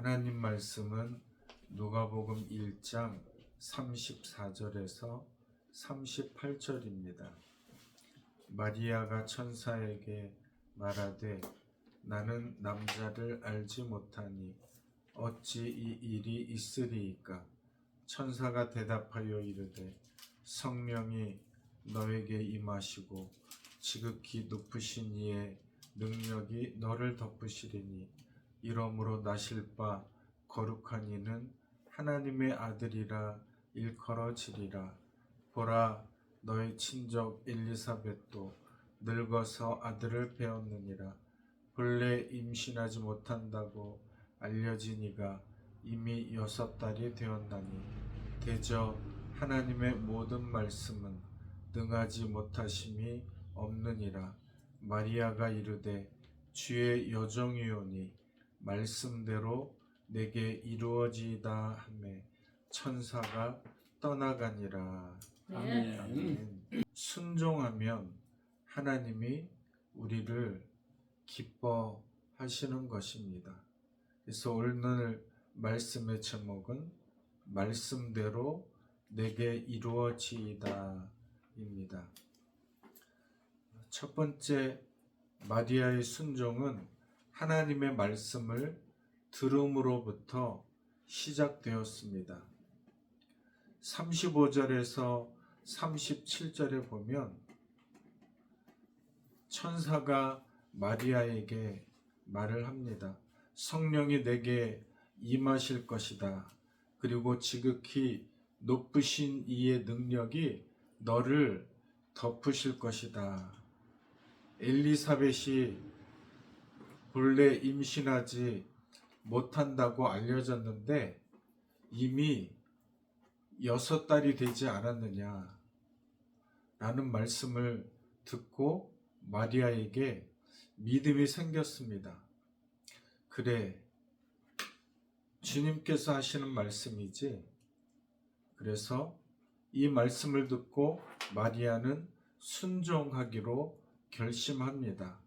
하나님 말씀은 누가복음 1장 34절에서 38절입니다. 마리아가 천사에게 말하되 나는 남자를 알지 못하니 어찌 이 일이 있으리이까? 천사가 대답하여 이르되 성령이 너에게 임하시고 지극히 높으신 이의 능력이 너를 덮으시리니 이러므로 나실 바 거룩한 이는 하나님의 아들이라 일컬어지리라. 보라, 너의 친족 엘리사벳도 늙어서 아들을 배었느니라. 본래 임신하지 못한다고 알려진 이가 이미 6달이 되었나니 대저 하나님의 모든 말씀은 능하지 못하심이 없느니라. 마리아가 이르되 주의 여종이오니 말씀대로 내게 이루어지이다 하매 천사가 떠나가니라. 아멘. 아멘. 순종하면 하나님이 우리를 기뻐하시는 것입니다. 그래서 오늘 말씀의 제목은 말씀대로 내게 이루어지이다 입니다. 첫 번째, 마리아의 순종은 하나님의 말씀을 들음으로부터 시작되었습니다. 35절에서 37절에 보면 천사가 마리아에게 말을 합니다. 성령이 내게 임하실 것이다. 그리고 지극히 높으신 이의 능력이 너를 덮으실 것이다. 엘리사벳이 본래 임신하지 못한다고 알려졌는데 이미 6달이 되지 않았느냐 라는 말씀을 듣고 마리아에게 믿음이 생겼습니다. 그래, 주님께서 하시는 말씀이지. 그래서 이 말씀을 듣고 마리아는 순종하기로 결심합니다.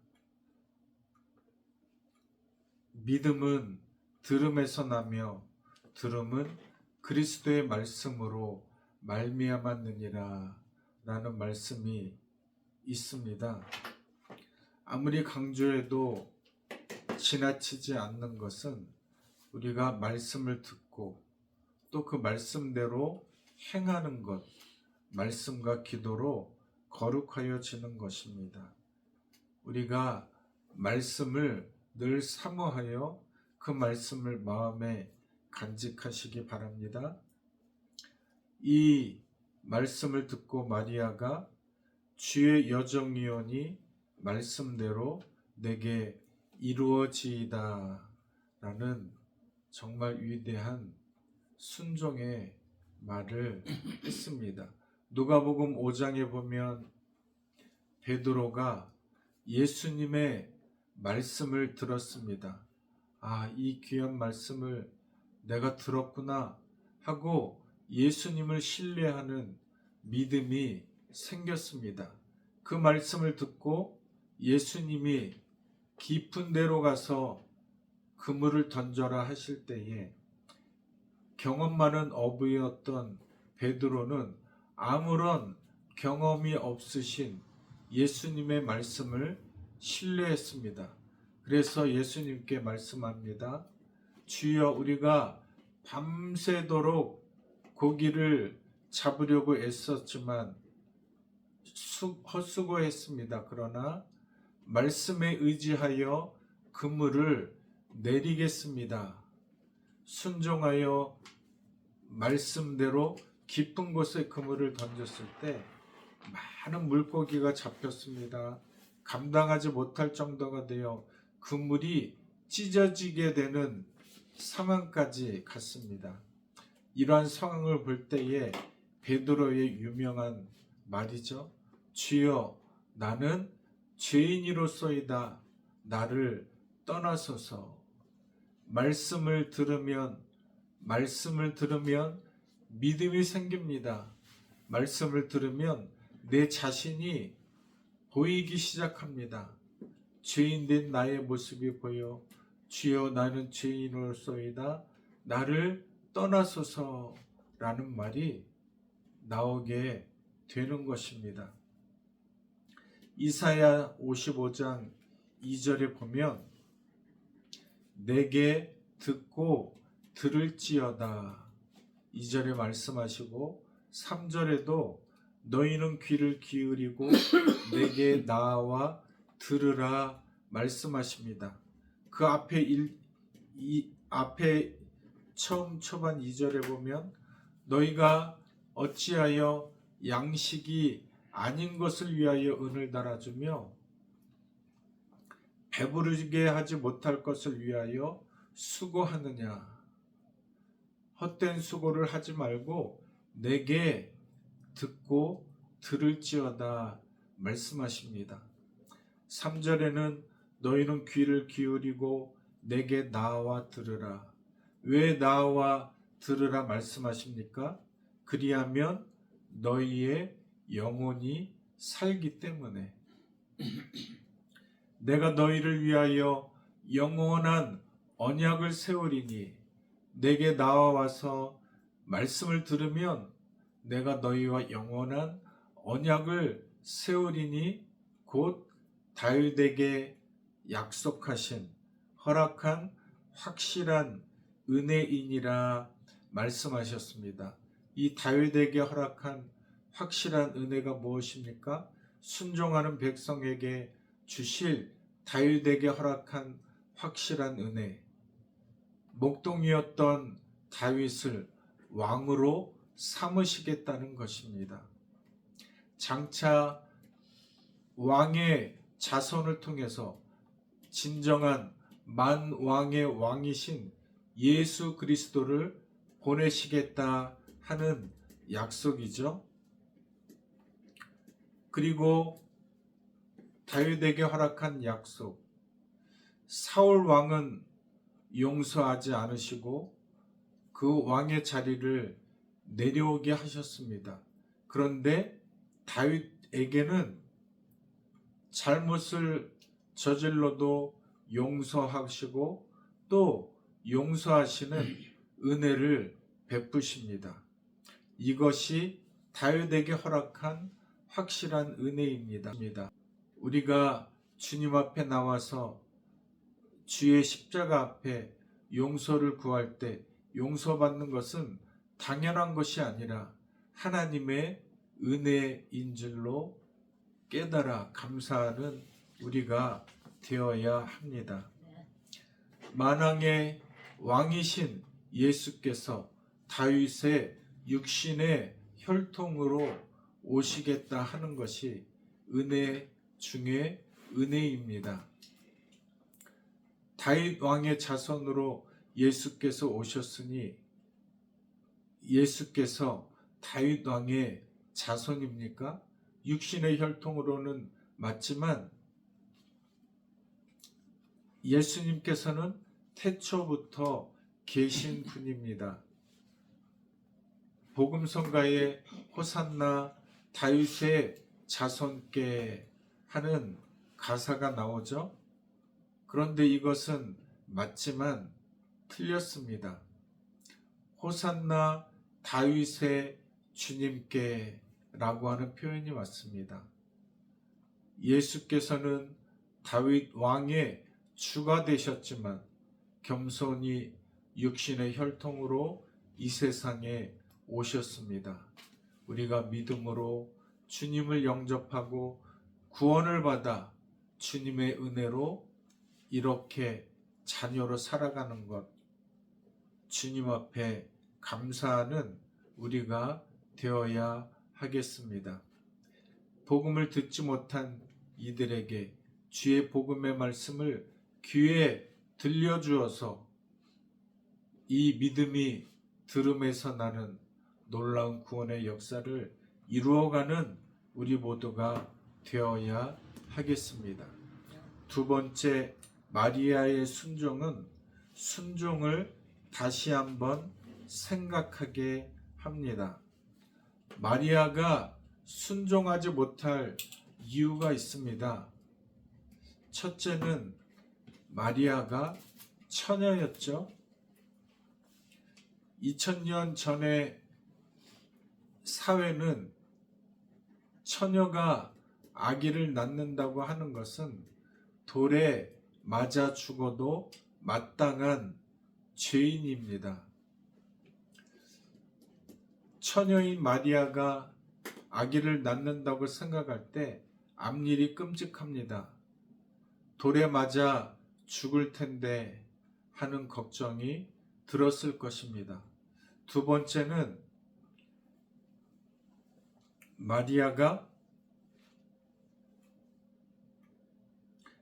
믿음은 들음에서 나며 들음은 그리스도의 말씀으로 말미암았느니라 라는 말씀이 있습니다. 아무리 강조해도 지나치지 않는 것은 우리가 말씀을 듣고 또 그 말씀대로 행하는 것, 말씀과 기도로 거룩하여지는 것입니다. 우리가 말씀을 늘 사모하여 그 말씀을 마음에 간직하시기 바랍니다. 이 말씀을 듣고 마리아가 주의 여종이오니 말씀대로 내게 이루어지이다 라는 정말 위대한 순종의 말을 했습니다. 누가복음 5장에 보면 베드로가 예수님의 말씀을 들었습니다. 아, 이 귀한 말씀을 내가 들었구나 하고 예수님을 신뢰하는 믿음이 생겼습니다. 그 말씀을 듣고 예수님이 깊은 데로 가서 그물을 던져라 하실 때에 경험 많은 어부였던 베드로는 아무런 경험이 없으신 예수님의 말씀을 신뢰했습니다. 그래서 예수님께 말씀합니다. 주여, 우리가 밤새도록 고기를 잡으려고 애썼지만 헛수고했습니다. 그러나 말씀에 의지하여 그물을 내리겠습니다. 순종하여 말씀대로 깊은 곳에 그물을 던졌을 때 많은 물고기가 잡혔습니다. 감당하지 못할 정도가 되어 그물이 찢어지게 되는 상황까지 갔습니다. 이러한 상황을 볼 때에 베드로의 유명한 말이죠. 주여, 나는 죄인이로소이다. 나를 떠나소서. 말씀을 들으면 믿음이 생깁니다. 말씀을 들으면 내 자신이 보이기 시작합니다. 죄인된 나의 모습이 보여 주여 나는 죄인으로소이다. 나를 떠나소서라는 말이 나오게 되는 것입니다. 이사야 55장 2절에 보면 내게 듣고 들을지어다 2절에 말씀하시고 3절에도 너희는 귀를 기울이고 내게 나와 들으라 말씀하십니다. 그 앞에 처음 초반 2절에 보면 너희가 어찌하여 양식이 아닌 것을 위하여 은을 달아주며 배부르게 하지 못할 것을 위하여 수고하느냐. 헛된 수고를 하지 말고 내게 듣고 들을지어다 말씀하십니다. 3절에는 너희는 귀를 기울이고 내게 나와 들으라. 왜 나와 들으라 말씀하십니까? 그리하면 너희의 영혼이 살기 때문에. 내가 너희를 위하여 영원한 언약을 세우리니 내게 나와서 말씀을 들으면 내가 너희와 영원한 언약을 세우리니 곧 다윗에게 약속하신 허락한 확실한 은혜이니라 말씀하셨습니다. 이 다윗에게 허락한 확실한 은혜가 무엇입니까? 순종하는 백성에게 주실 다윗에게 허락한 확실한 은혜. 목동이었던 다윗을 왕으로 삼으시겠다는 것입니다. 장차 왕의 자손을 통해서 진정한 만왕의 왕이신 예수 그리스도를 보내시겠다 하는 약속이죠. 그리고 다윗에게 허락한 약속. 사울 왕은 용서하지 않으시고 그 왕의 자리를 내려오게 하셨습니다. 그런데 다윗에게는 잘못을 저질러도 용서하시고 또 용서하시는 은혜를 베푸십니다. 이것이 다윗에게 허락한 확실한 은혜입니다. 우리가 주님 앞에 나와서 주의 십자가 앞에 용서를 구할 때 용서받는 것은 당연한 것이 아니라 하나님의 은혜인 줄로 깨달아 감사하는 우리가 되어야 합니다. 만왕의 왕이신 예수께서 다윗의 육신의 혈통으로 오시겠다 하는 것이 은혜 중에 은혜입니다. 다윗 왕의 자손으로 예수께서 오셨으니 예수께서 다윗 왕의 자손입니까? 육신의 혈통으로는 맞지만 예수님께서는 태초부터 계신 분입니다. 복음성가에 호산나 다윗의 자손께 하는 가사가 나오죠. 그런데 이것은 맞지만 틀렸습니다. 호산나 다윗의 주님께 라고 하는 표현이 맞습니다. 예수께서는 다윗 왕의 주가 되셨지만 겸손히 육신의 혈통으로 이 세상에 오셨습니다. 우리가 믿음으로 주님을 영접하고 구원을 받아 주님의 은혜로 이렇게 자녀로 살아가는 것, 주님 앞에 감사하는 우리가 되어야 하겠습니다. 복음을 듣지 못한 이들에게 주의 복음의 말씀을 귀에 들려주어서 이 믿음이 들음에서 나는 놀라운 구원의 역사를 이루어가는 우리 모두가 되어야 하겠습니다. 두 번째, 마리아의 순종은 순종을 다시 한번 생각하게 합니다. 마리아가 순종하지 못할 이유가 있습니다. 첫째는 마리아가 처녀였죠. 2000년 전에 사회는 처녀가 아기를 낳는다고 하는 것은 돌에 맞아 죽어도 마땅한 죄인입니다. 처녀인 마리아가 아기를 낳는다고 생각할 때 앞일이 끔찍합니다. 돌에 맞아 죽을 텐데 하는 걱정이 들었을 것입니다. 두 번째는 마리아가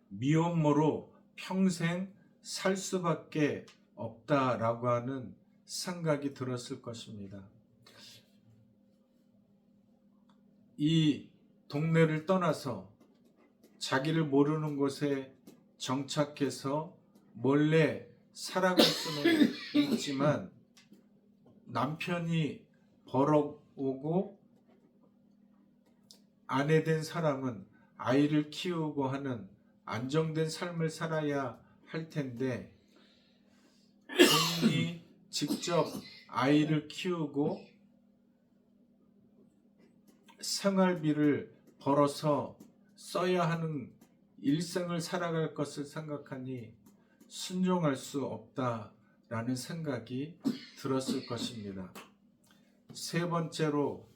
미혼모로 평생 살 수밖에 없다라고 하는 생각이 들었을 것입니다. 이 동네를 떠나서 자기를 모르는 곳에 정착해서 몰래 살아갈 수는 있지만 남편이 벌어오고 아내 된 사람은 아이를 키우고 하는 안정된 삶을 살아야 할 텐데 본인이 직접 아이를 키우고 생활비를 벌어서 써야 하는 일생을 살아갈 것을 생각하니 순종할 수 없다라는 생각이 들었을 것입니다. 세 번째로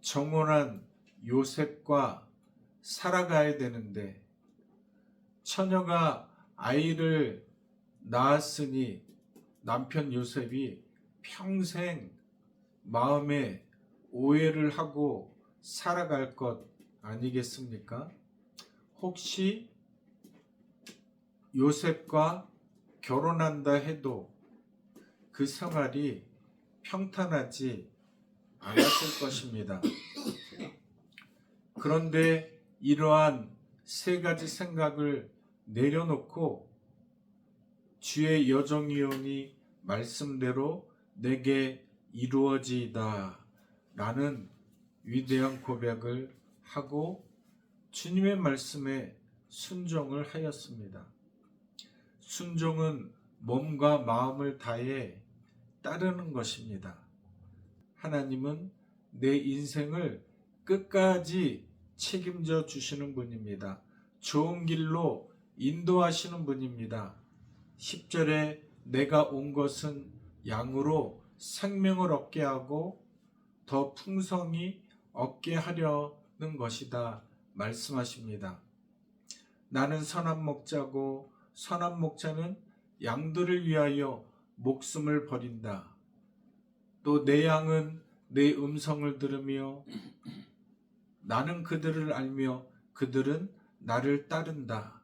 정혼한 요셉과 살아가야 되는데 처녀가 아이를 낳았으니 남편 요셉이 평생 마음에 오해를 하고 살아갈 것 아니겠습니까? 혹시 요셉과 결혼한다 해도 그 생활이 평탄하지 않았을 것입니다. 그런데 이러한 세 가지 생각을 내려놓고 주의 여정이오니 말씀대로 내게 이루어지이다 라는 위대한 고백을 하고 주님의 말씀에 순종을 하였습니다. 순종은 몸과 마음을 다해 따르는 것입니다. 하나님은 내 인생을 끝까지 책임져 주시는 분입니다. 좋은 길로 인도하시는 분입니다. 10절에 내가 온 것은 양으로 생명을 얻게 하고 더 풍성히 얻게 하려는 것이다 말씀하십니다. 나는 선한 목자고 선한 목자는 양들을 위하여 목숨을 버린다. 또 내 양은 내 음성을 들으며 나는 그들을 알며 그들은 나를 따른다.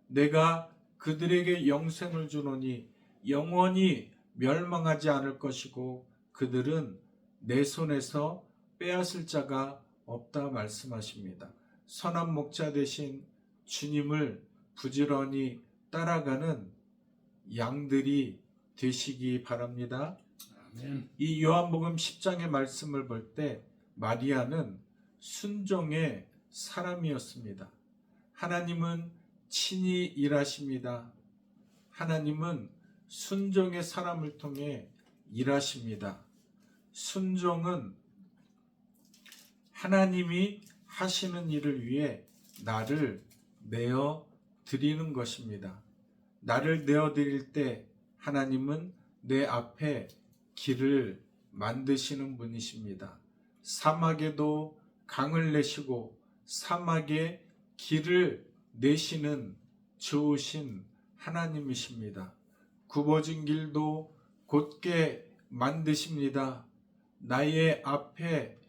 내가 그들에게 영생을 주노니 영원히 멸망하지 않을 것이고 그들은 내 손에서 빼앗을 자가 없다 말씀하십니다. 선한 목자 되신 주님을 부지런히 따라가는 양들이 되시기 바랍니다. 아멘. 이 요한복음 10장의 말씀을 볼 때 마리아는 순종의 사람이었습니다. 하나님은 친히 일하십니다. 하나님은 순종의 사람을 통해 일하십니다. 순종은 하나님이 하시는 일을 위해 나를 내어 드리는 것입니다. 나를 내어 드릴 때 하나님은 내 앞에 길을 만드시는 분이십니다. 사막에도 강을 내시고 사막에 길을 내시는 좋으신 하나님이십니다. 굽어진 길도 곧게 만드십니다. 나의 앞에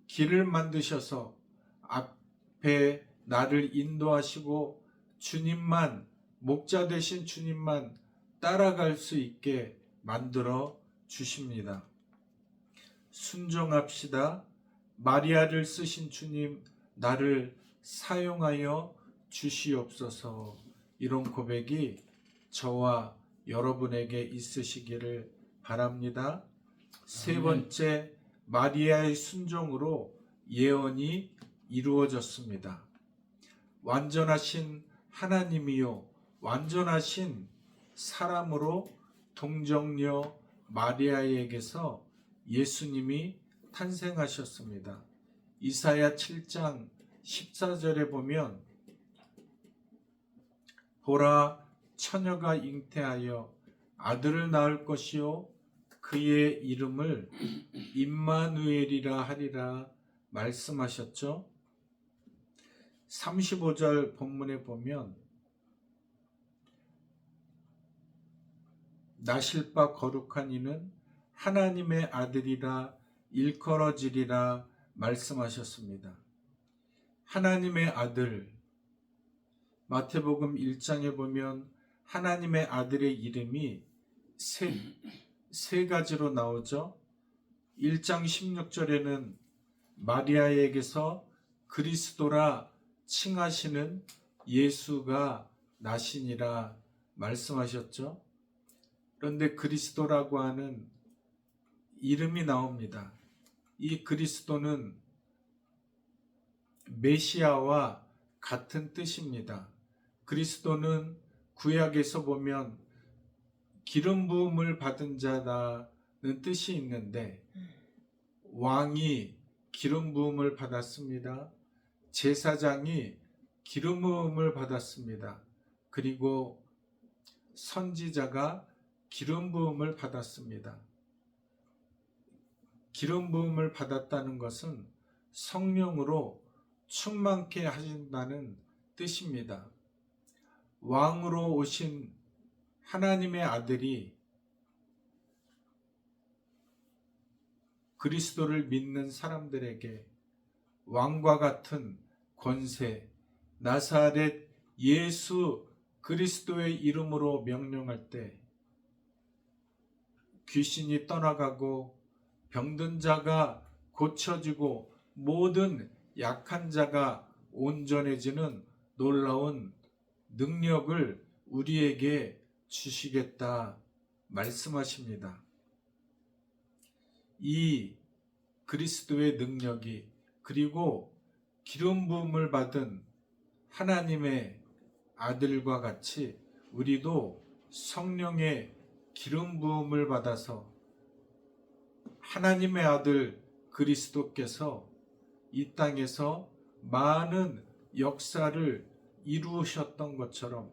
길을 만드셔서 앞에 나를 인도하시고 주님만, 목자 되신 주님만 따라갈 수 있게 만들어 주십니다. 순종합시다. 마리아를 쓰신 주님, 나를 사용하여 주시옵소서. 이런 고백이 저와 여러분에게 있으시기를 바랍니다. 세 번째, 마리아의 순종으로 예언이 이루어졌습니다. 완전하신 하나님이요 완전하신 사람으로 동정녀 마리아에게서 예수님이 탄생하셨습니다. 이사야 7장 14절에 보면 보라 처녀가 잉태하여 아들을 낳을 것이요 그의 이름을 임마누엘이라 하리라 말씀하셨죠. 35절 본문에 보면 나실 바 거룩한 이는 하나님의 아들이라 일컬어지리라 말씀하셨습니다. 하나님의 아들, 마태복음 1장에 보면 하나님의 아들의 이름이 세 가지로 나오죠. 1장 16절에는 마리아에게서 그리스도라 칭하시는 예수가 나시니라 말씀하셨죠. 그런데 그리스도라고 하는 이름이 나옵니다. 이 그리스도는 메시아와 같은 뜻입니다. 그리스도는 구약에서 보면 기름 부음을 받은 자라는 뜻이 있는데 왕이 기름 부음을 받았습니다. 제사장이 기름 부음을 받았습니다. 그리고 선지자가 기름 부음을 받았습니다. 기름 부음을 받았다는 것은 성령으로 충만케 하신다는 뜻입니다. 왕으로 오신 하나님의 아들이 그리스도를 믿는 사람들에게 왕과 같은 권세, 나사렛 예수 그리스도의 이름으로 명령할 때 귀신이 떠나가고 병든 자가 고쳐지고 모든 약한 자가 온전해지는 놀라운 능력을 우리에게 주시겠다 말씀하십니다. 이 그리스도의 능력이 그리고 기름 부음을 받은 하나님의 아들과 같이 우리도 성령의 기름 부음을 받아서 하나님의 아들 그리스도께서 이 땅에서 많은 역사를 이루셨던 것처럼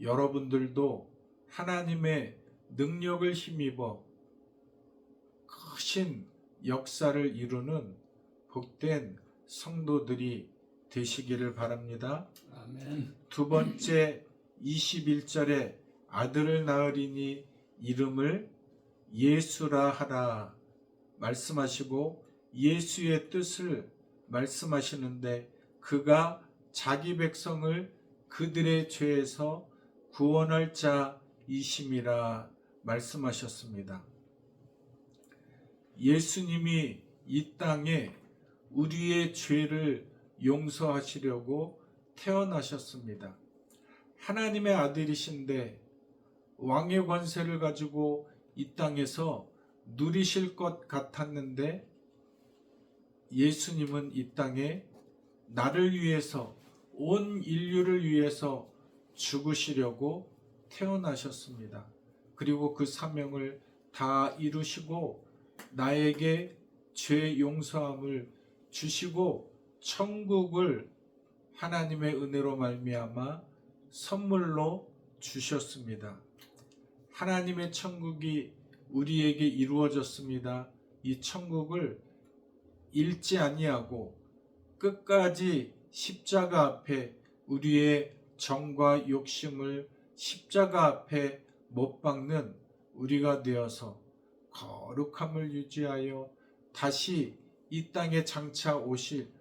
여러분들도 하나님의 능력을 힘입어 크신 역사를 이루는 복된 성도들이 되시기를 바랍니다. 아멘. 두 번째 21절에 아들을 낳으리니 이름을 예수라 하라 말씀하시고 예수의 뜻을 말씀하시는데 그가 자기 백성을 그들의 죄에서 구원할 자이심이라 말씀하셨습니다. 예수님이 이 땅에 우리의 죄를 용서하시려고 태어나셨습니다. 하나님의 아들이신데 왕의 권세를 가지고 이 땅에서 누리실 것 같았는데 예수님은 이 땅에 나를 위해서 온 인류를 위해서 죽으시려고 태어나셨습니다. 그리고 그 사명을 다 이루시고 나에게 죄 용서함을 주시고 천국을 하나님의 은혜로 말미암아 선물로 주셨습니다. 하나님의 천국이 우리에게 이루어졌습니다. 이 천국을 잃지 아니하고 끝까지 십자가 앞에 우리의 정과 욕심을 십자가 앞에 못 박는 우리가 되어서 거룩함을 유지하여 다시 이 땅에 장차 오실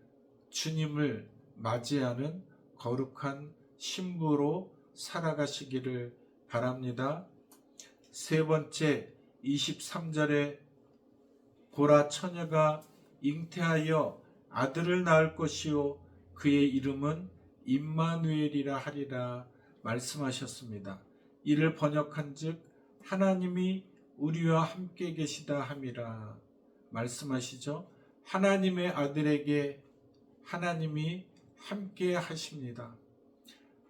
주님을 맞이하는 거룩한 신부로 살아가시기를 바랍니다. 세 번째 23절에 보라 처녀가 잉태하여 아들을 낳을 것이요 그의 이름은 임마누엘이라 하리라 말씀하셨습니다. 이를 번역한즉 하나님이 우리와 함께 계시다 함이라 말씀하시죠. 하나님의 아들에게 하나님이 함께 하십니다.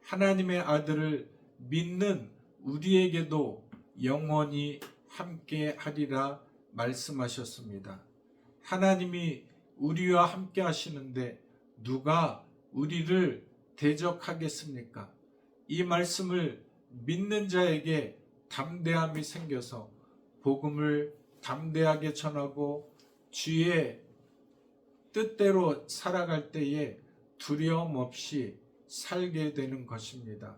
하나님의 아들을 믿는 우리에게도 영원히 함께 하리라 말씀하셨습니다. 하나님이 우리와 함께 하시는데 누가 우리를 대적하겠습니까? 이 말씀을 믿는 자에게 담대함이 생겨서 복음을 담대하게 전하고 주의 뜻대로 살아갈 때에 두려움 없이 살게 되는 것입니다.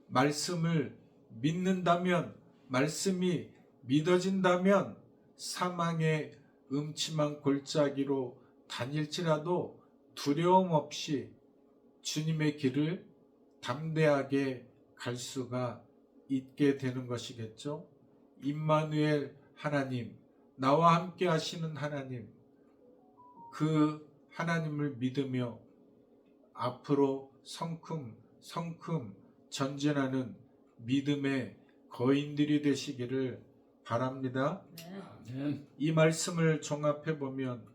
말씀을 믿는다면, 말씀이 믿어진다면 사망의 음침한 골짜기로 다닐지라도 두려움 없이 주님의 길을 담대하게 갈 수가 있게 되는 것이겠죠. 임마누엘 하나님, 나와 함께 하시는 하나님, 그 하나님을 믿으며 앞으로 성큼 전진하는 믿음의 거인들이 되시기를 바랍니다. 이 말씀을 종합해 보면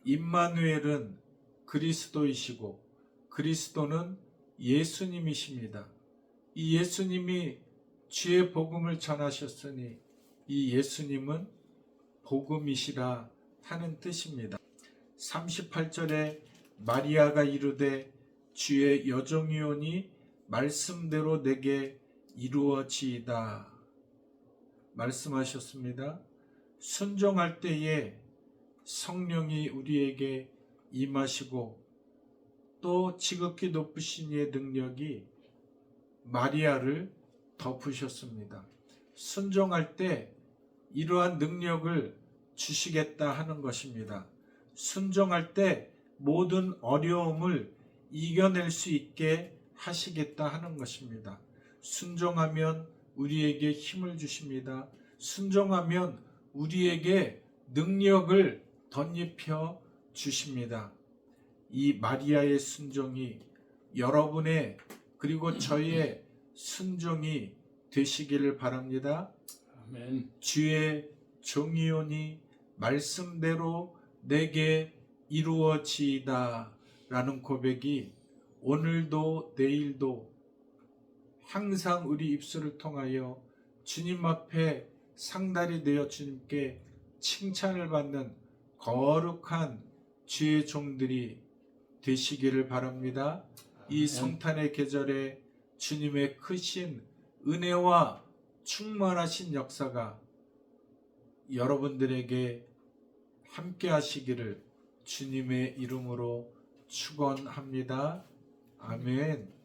임마누엘은 그리스도이시고 그리스도는 예수님이십니다. 이 예수님이 주의 복음을 전하셨으니 이 예수님은 복음이시라 하는 뜻입니다. 38절에 마리아가 이르되 주의 여종이오니 말씀대로 내게 이루어지이다 말씀하셨습니다. 순종할 때에 성령이 우리에게 임하시고 또 지극히 높으신 이의 능력이 마리아를 덮으셨습니다. 순종할 때 이러한 능력을 주시겠다 하는 것입니다. 순종할 때 모든 어려움을 이겨낼 수 있게 하시겠다 하는 것입니다. 순종하면 우리에게 힘을 주십니다. 순종하면 우리에게 능력을 덧입혀 주십니다. 이 마리아의 순종이 여러분의 그리고 저의 순종이 되시기를 바랍니다. 아멘. 주의 종이오니 말씀대로 내게 이루어지이다 라는 고백이 오늘도 내일도 항상 우리 입술을 통하여 주님 앞에 상달이 되어 주님께 칭찬을 받는 거룩한 주의 종들이 되시기를 바랍니다. 이 성탄의 계절에 주님의 크신 은혜와 충만하신 역사가 여러분들에게 함께 하시기를 주님의 이름으로 축원합니다. 아멘.